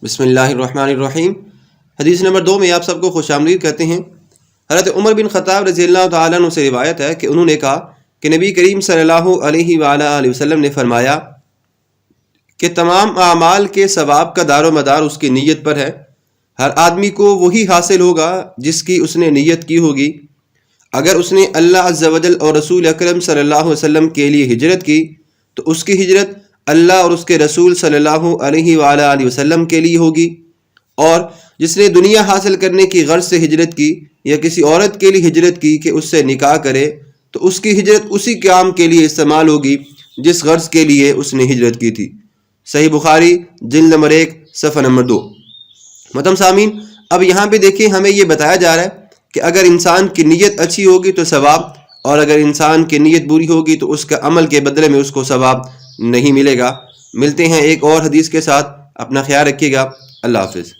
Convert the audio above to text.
بسم اللہ الرحمن الرحیم۔ حدیث نمبر 2 میں آپ سب کو خوش آمدید کہتے ہیں۔ حضرت عمر بن خطاب رضی اللہ تعالیٰ عنہ سے روایت ہے کہ انہوں نے کہا کہ نبی کریم صلی اللہ علیہ وآلہ وسلم نے فرمایا کہ تمام اعمال کے ثواب کا دار و مدار اس کی نیت پر ہے۔ ہر آدمی کو وہی حاصل ہوگا جس کی اس نے نیت کی ہوگی۔ اگر اس نے اللہ عز و جل اور رسول اکرم صلی اللہ علیہ وسلم کے لیے ہجرت کی تو اس کی ہجرت اللہ اور اس کے رسول صلی اللہ علیہ وآلہ وسلم کے لیے ہوگی، اور جس نے دنیا حاصل کرنے کی غرض سے ہجرت کی یا کسی عورت کے لیے ہجرت کی کہ اس سے نکاح کرے تو اس کی ہجرت اسی کام کے لیے استعمال ہوگی جس غرض کے لیے اس نے ہجرت کی تھی۔ صحیح بخاری جلد نمبر 1 صفحہ نمبر 2۔ محترم سامعین، اب یہاں پہ دیکھیں ہمیں یہ بتایا جا رہا ہے کہ اگر انسان کی نیت اچھی ہوگی تو ثواب، اور اگر انسان کی نیت بری ہوگی تو اس کا عمل کے بدلے میں اس کو ثواب نہیں ملے گا۔ ملتے ہیں ایک اور حدیث کے ساتھ، اپنا خیال رکھیے گا، اللہ حافظ۔